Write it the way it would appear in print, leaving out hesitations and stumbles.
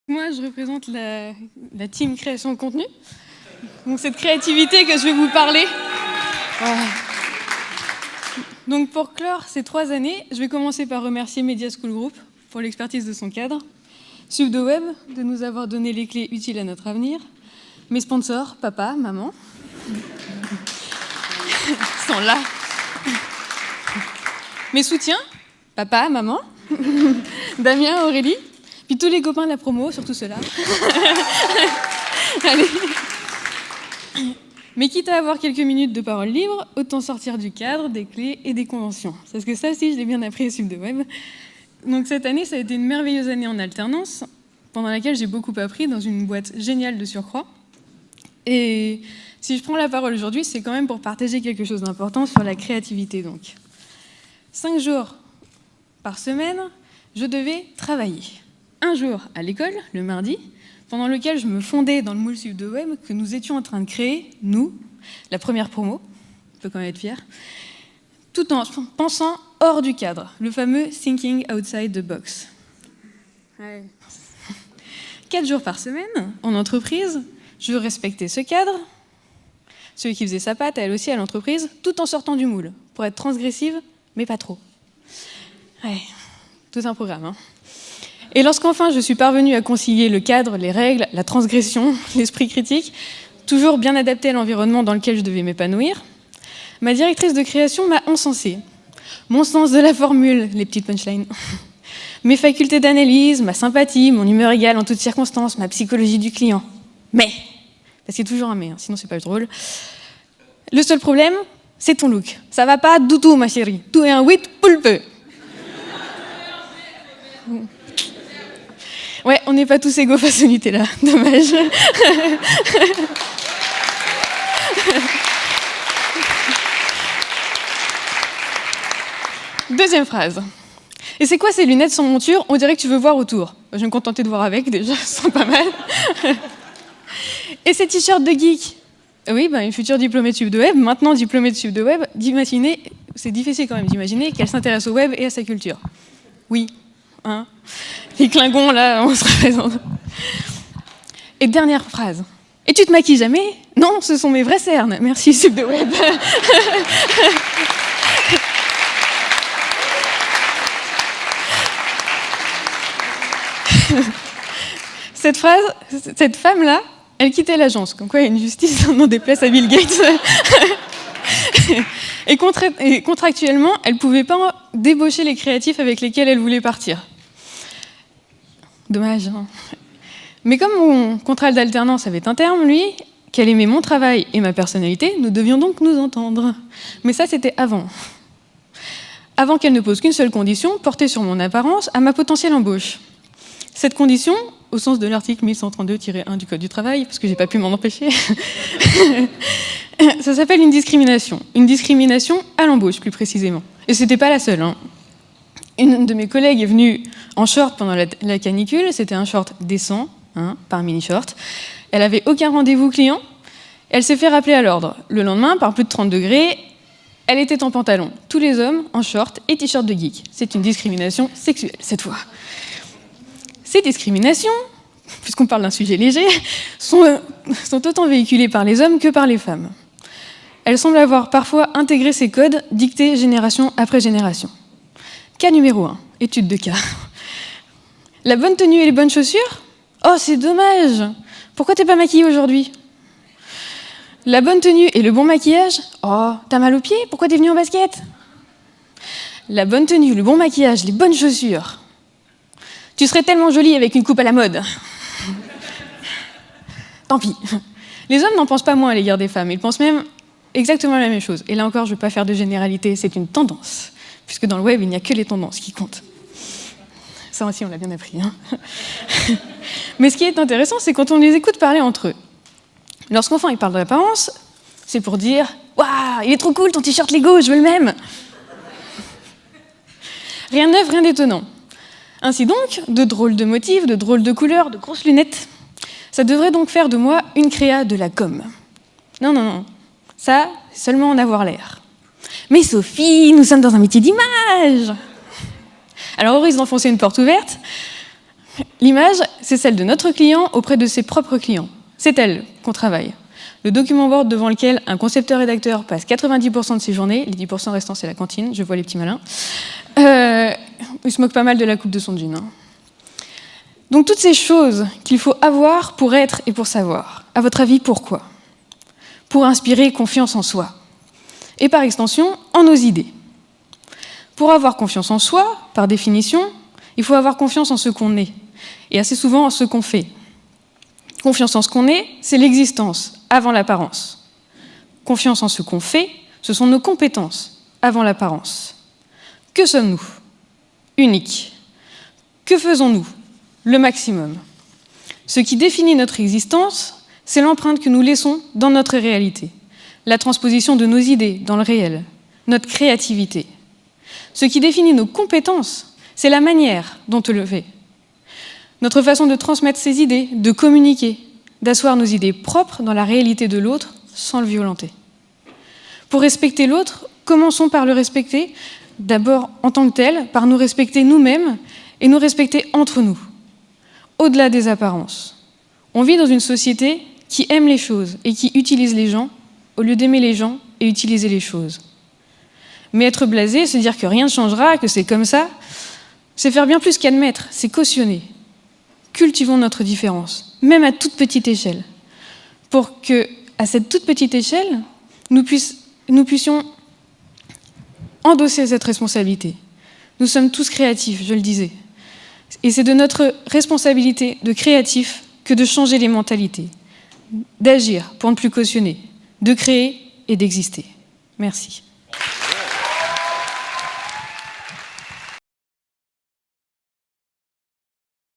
Moi, je représente la team création de contenu. Donc, cette créativité que je vais vous parler. Voilà. Donc, pour clore ces 3 années, je vais commencer par remercier Media School Group pour l'expertise de son cadre, SubDoWeb de nous avoir donné les clés utiles à notre avenir, mes sponsors, papa, maman, sont là. Mes soutiens, papa, maman, Damien, Aurélie, puis tous les copains de la promo, surtout ceux-là. Allez. Mais quitte à avoir quelques minutes de parole libre, autant sortir du cadre, des clés et des conventions. Parce que ça aussi, je l'ai bien appris à SubDoWeb. Donc cette année, ça a été une merveilleuse année en alternance, pendant laquelle j'ai beaucoup appris dans une boîte géniale de surcroît. Et si je prends la parole aujourd'hui, c'est quand même pour partager quelque chose d'important sur la créativité. Donc, 5 jours par semaine, je devais travailler. Un jour à l'école, le mardi, pendant lequel je me fondais dans le moule SubDoWeb que nous étions en train de créer, nous, la première promo, on peut quand même être fiers, tout en pensant hors du cadre, le fameux « thinking outside the box ». 4 jours par semaine, en entreprise, je respectais ce cadre, celui qui faisait sa patte, elle aussi à l'entreprise, tout en sortant du moule, pour être transgressive, mais pas trop. Ouais, tout un programme, hein. Et lorsqu'enfin je suis parvenue à concilier le cadre, les règles, la transgression, l'esprit critique, toujours bien adapté à l'environnement dans lequel je devais m'épanouir, ma directrice de création m'a encensée. Mon sens de la formule, les petites punchlines, mes facultés d'analyse, ma sympathie, mon humeur égale en toutes circonstances, ma psychologie du client. Mais, parce qu'il y a toujours un mais, hein, sinon c'est pas drôle, le seul problème, c'est ton look. Ça va pas du tout, ma chérie. Tout est un 8 poulpeux. Ouais, on n'est pas tous égaux face au Nutella, dommage. Deuxième phrase. Et c'est quoi ces lunettes sans monture? On dirait que tu veux voir autour. Je vais me contenter de voir avec, déjà, ça sent pas mal. Et ces t-shirts de geek? Oui, une future diplômée de SubDoWeb, maintenant diplômée de SubDoWeb, d'imaginer, c'est difficile quand même d'imaginer qu'elle s'intéresse au web et à sa culture. Oui, hein. Les Klingons, là, on se représente. Et dernière phrase. Et tu te maquilles jamais? Non, ce sont mes vraies cernes. Merci, SubDoWeb. Cette femme-là, elle quittait l'agence. Comme quoi, il y a une justice, on déplace à Bill Gates. Et contractuellement, elle ne pouvait pas débaucher les créatifs avec lesquels elle voulait partir. Dommage, hein. Mais comme mon contrat d'alternance avait un terme, lui, qu'elle aimait mon travail et ma personnalité, nous devions donc nous entendre. Mais ça, c'était avant. Avant qu'elle ne pose qu'une seule condition, portée sur mon apparence, à ma potentielle embauche. Cette condition, au sens de l'article 1132-1 du Code du travail, parce que j'ai pas pu m'en empêcher, ça s'appelle une discrimination. Une discrimination à l'embauche, plus précisément. Et c'était pas la seule, hein. Une de mes collègues est venue en short pendant la canicule, c'était un short décent, hein, pas un mini-short. Elle avait aucun rendez-vous client, elle s'est fait rappeler à l'ordre. Le lendemain, par plus de 30 degrés, elle était en pantalon. Tous les hommes en short et t-shirt de geek. C'est une discrimination sexuelle, cette fois. Ces discriminations, puisqu'on parle d'un sujet léger, sont autant véhiculées par les hommes que par les femmes. Elles semblent avoir parfois intégré ces codes, dictés génération après génération. Cas numéro 1, étude de cas. La bonne tenue et les bonnes chaussures? Oh, c'est dommage! Pourquoi t'es pas maquillée aujourd'hui? La bonne tenue et le bon maquillage? Oh, t'as mal aux pieds? Pourquoi t'es venue en basket? La bonne tenue, le bon maquillage, les bonnes chaussures. Tu serais tellement jolie avec une coupe à la mode. Tant pis. Les hommes n'en pensent pas moins à l'égard des femmes, ils pensent même exactement la même chose. Et là encore, je ne vais pas faire de généralité, c'est une tendance. Puisque dans le web, il n'y a que les tendances qui comptent. Ça aussi, on l'a bien appris, hein. Mais ce qui est intéressant, c'est quand on les écoute parler entre eux. Lorsqu'enfin ils parlent de l'apparence, c'est pour dire « Waouh, il est trop cool ton t-shirt Lego, je veux le même !» Rien de neuf, rien d'étonnant. Ainsi donc, de drôles de motifs, de drôles de couleurs, de grosses lunettes. Ça devrait donc faire de moi une créa de la com. Non. Ça, c'est seulement en avoir l'air. Mais Sophie, nous sommes dans un métier d'image. Alors, au risque d'enfoncer une porte ouverte, L'image, c'est celle de notre client auprès de ses propres clients. C'est elle qu'on travaille. Le document board devant lequel un concepteur-rédacteur passe 90% de ses journées, les 10% restants, c'est la cantine, je vois les petits malins. Il se moque pas mal de la coupe de son jean. Donc toutes ces choses qu'il faut avoir pour être et pour savoir. À votre avis, pourquoi? Pour inspirer confiance en soi. Et par extension, en nos idées. Pour avoir confiance en soi, par définition, il faut avoir confiance en ce qu'on est. Et assez souvent en ce qu'on fait. Confiance en ce qu'on est, c'est l'existence, avant l'apparence. Confiance en ce qu'on fait, ce sont nos compétences, avant l'apparence. Que sommes-nous? Uniques. Que faisons-nous? Le maximum. Ce qui définit notre existence, c'est l'empreinte que nous laissons dans notre réalité, la transposition de nos idées dans le réel, notre créativité. Ce qui définit nos compétences, c'est la manière dont on le fait. Notre façon de transmettre ces idées, de communiquer, d'asseoir nos idées propres dans la réalité de l'autre sans le violenter. Pour respecter l'autre, commençons par le respecter, d'abord en tant que tel, par nous respecter nous-mêmes et nous respecter entre nous, au-delà des apparences. On vit dans une société qui aime les choses et qui utilise les gens au lieu d'aimer les gens et utiliser les choses. Mais être blasé, se dire que rien ne changera, que c'est comme ça, c'est faire bien plus qu'admettre, c'est cautionner. Cultivons notre différence, même à toute petite échelle, pour que, à cette toute petite échelle, nous puissions endosser cette responsabilité. Nous sommes tous créatifs, je le disais. Et c'est de notre responsabilité de créatifs que de changer les mentalités, d'agir pour ne plus cautionner, de créer et d'exister. Merci.